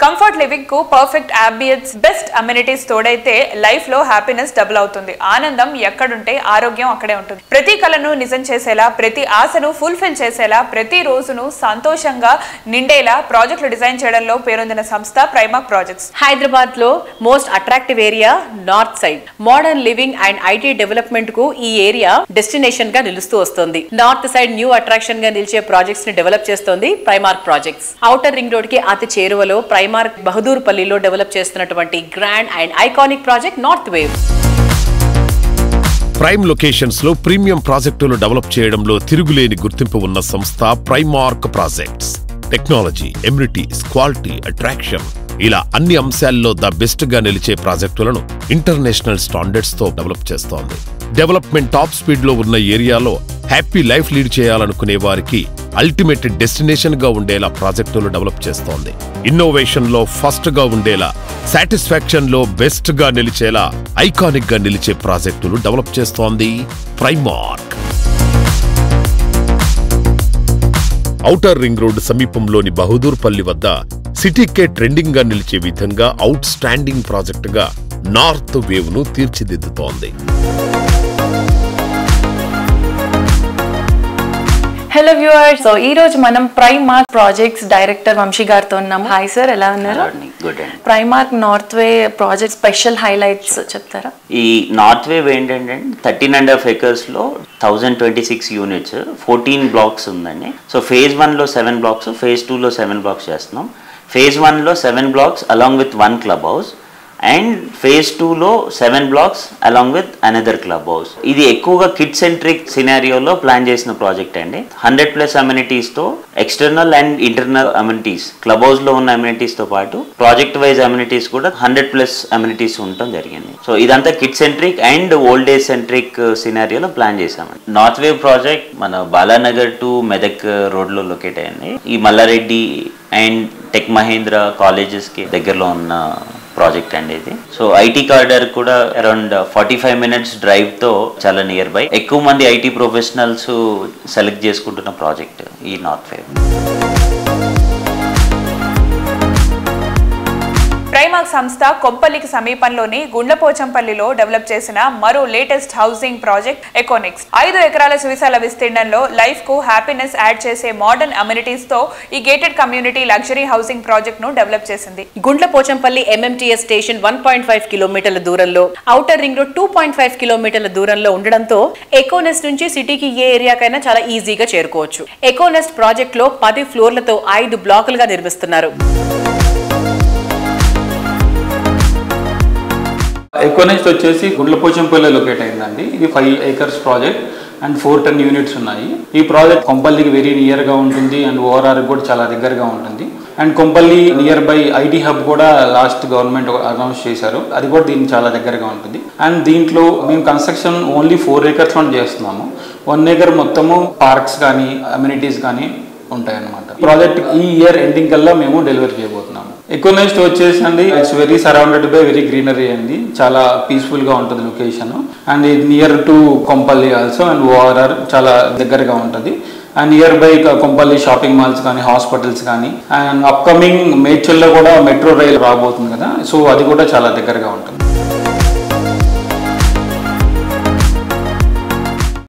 Comfort living కు perfect ambience, best amenities తోడైతే life లో హ్యాపీనెస్ డబుల్ అవుతుంది. ఆనందం ఎక్కడుంటే ఆరోగ్యం అక్కడే ఉంటుంది. ప్రతి కలను నిజం చేసేలా, ప్రతి ఆశను ఫుల్ఫిల్ చేసేలా, ప్రతి రోజును సంతోషంగా నిండేలా ప్రాజెక్టులు డిజైన్ చేయడంలో పేరొందిన సంస్థ ప్రైమార్క్ ప్రాజెక్ట్స్. హైదరాబాద్ లో most attractive area north side. Modern living and IT development కు ఈ ఏరియా డెస్టినేషన్ గా నిలుస్తూ వస్తుంది. నార్త్ సైడ్ న్యూ అట్రాక్షన్ గా నిలిచే ప్రాజెక్ట్స్ ని డెవలప్ చేస్తోంది Primark projects. Outer ring road కి అతి చేరువలో ప్రైమార్క్ బహదూర్ పల్లిలో డెవలప్ చేస్తున్నటువంటి grand and iconic project north wave. Prime locations లో ప్రీమియం ప్రాజెక్టులు డెవలప్ చేయడంలో తిరుగులేని గుర్తింపు ఉన్న సంస్థ Primark projects. Technology, amenities, quality, attraction ఇలా అన్ని అంశాల్లో ద బెస్ట్ గా నిలిచే ప్రాజెక్టులను ఇంటర్నేషనల్ స్టాండర్డ్స్ తో డెవలప్ చేస్తోంది. డెవలప్మెంట్ టాప్ స్పీడ్ లో ఉన్న ఏరియాలో హ్యాపీ లైఫ్ లీడ్ చేయాలనుకునే వారికి అల్టిమేట్ డెస్టినేషన్ గా ఉండేలా ప్రాజెక్టులు డెవలప్ చేస్తోంది. ఇన్నోవేషన్ లో ఫస్ట్ గా ఉండేలా, సాటిస్ఫాక్షన్ లో బెస్ట్ గా నిలిచేలా, ఐకానిక్ గా నిలిచే ప్రాజెక్టులు డెవలప్ చేస్తోంది ప్రైమార్క్. ఔటర్ రింగ్ రోడ్ సమీపంలోని బహదూర్ పల్లి వద్ద సిటీకే ట్రెండింగ్ గా నిలిచే విధంగా అవుట్ స్టాండింగ్ ప్రాజెక్టుగా నార్త్ వేవ్ ను తీర్చిదిద్దుతోంది. హలో వ్యూవర్స్, సో ఈ రోజు మనం ప్రైమార్క్ ప్రాజెక్ట్స్ డైరెక్టర్ వంశీ గారితో ఉన్నాము. హాయ్ సార్, ఎలా ఉన్నారు? ప్రైమార్క్ నార్త్ వే ప్రాజెక్ట్ స్పెషల్ హైలైట్స్ చెప్తారా? ఈ నార్త్ వేవ్ ఏంటంటే 13.5 acres లో 1026 యూనిట్స్, 14 బ్లాక్స్ ఉందండి. సో ఫేజ్ 1 లో 7 బ్లాక్స్, ఫేజ్ 2 లో 7 బ్లాక్స్ చేస్తున్నాం. ఫేజ్ 1 లో 7 blocks along with 1 club house and phase 2 లో 7 blocks along with another club house. ఇది ఎక్కువగా కిడ్ సెంట్రిక్ సినారియోలో ప్లాన్ చేసిన ప్రాజెక్ట్ అండి. 100+ అమ్యూనిటీస్ తో external and internal amenities, club house లో ఉన్న అమ్యూనిటీస్ తో పాటు ప్రాజెక్ట్ వైజ్ అమ్యూనిటీస్ కూడా 100+ అమ్యూనిటీస్ ఉండటం జరిగింది. సో ఇదంతా kid centric and old age centric సినారియోలో ప్లాన్ చేశామండి. నార్త్ వేవ్ ప్రాజెక్ట్ మన బాలానగర్ టు మెదక్ రోడ్ లో లొకేట్ అయ్యింది. ఈ Mallareddy and tech Mahindra colleges కి దగ్గరలో ఉన్న ప్రాజెక్ట్ అండి ఇది. సో ఐటీ కారిడార్ కూడా అరౌండ్ 45 minutes డ్రైవ్ తో చాలా నియర్ బై. ఎక్కువ మంది ఐటీ ప్రొఫెషనల్స్ సెలెక్ట్ చేసుకుంటున్న ప్రాజెక్ట్ ఈ నార్త్ వేవ్. ప్రైమార్క్ సంస్థ కొంపల్లికి సమీపంలోని గుండ్లపోచంపల్లిలో డెవలప్ చేసిన మరో లేటెస్ట్ హౌసింగ్ ప్రాజెక్ట్ ఎకోనిక్స్. 5 ఎకరాల సువిశాల విస్తీర్ణంలో లైఫ్ కు హ్యాపీనెస్ యాడ్ చేసే మోడర్న్ అమ్యూనిటీస్ తో ఈ gated community luxury housing project ను డెవలప్ చేసింది. గుండ్లపోచంపల్లి MMTS స్టేషన్ 1.5 కిలోమీటర్ల దూరంలో, ఔటర్ రింగ్ రోడ్ 2.5 కిలోమీటర్ల దూరంలో ఉండడంతో ఎకోనెస్ట్ నుంచి సిటీకి ఏ ఏరియాకైనా చాలా ఈజీగా చేరుకోవచ్చు. ఎకోనెస్ట్ ప్రాజెక్ట్ లో 10 ఫ్లోర్లతో 5 బ్లాకులుగా నిర్మిస్తున్నారు. ఎకోనెస్ట్ వచ్చేసి గుండ్లపోచంపల్లి లొకేట్ అయిందండి. ఇది 5 acres ప్రాజెక్ట్ అండ్ 410 యూనిట్స్ ఉన్నాయి. ఈ ప్రాజెక్ట్ కొంపల్లికి వెరీ నియర్ గా ఉంటుంది అండ్ ORR కూడా చాలా దగ్గరగా ఉంటుంది. And Kompally near by IT hub కూడా లాస్ట్ గవర్నమెంట్ అనౌన్స్ చేశారు, అది కూడా దీనికి చాలా దగ్గరగా ఉంటుంది. అండ్ దీంట్లో మేము కన్స్ట్రక్షన్ ఓన్లీ 4 acres లో చేస్తున్నాము. 1 acre మొత్తము పార్క్స్ కానీ అమ్యూనిటీస్ కానీ ఉంటాయన్నమాట. ప్రాజెక్ట్ ఈ ఇయర్ ఎండింగ్ కల్లా మేము డెలివరీ చేయబోతున్నాము. ఎకోనెస్ట్ వచ్చేసండి it's very surrounded by very greenery అండి. చాలా పీస్ఫుల్ గా ఉంటుంది లొకేషన్ అండ్ ఇది near to Kompally also and ORR చాలా దగ్గరగా ఉంటుంది. And near by Kompally shopping malls కానీ, హాస్పిటల్స్ కానీ, అండ్ అప్కమింగ్ మేడ్చల్లో కూడా మెట్రో రైల్ రాబోతుంది కదా, సో అది కూడా చాలా దగ్గరగా ఉంటుంది.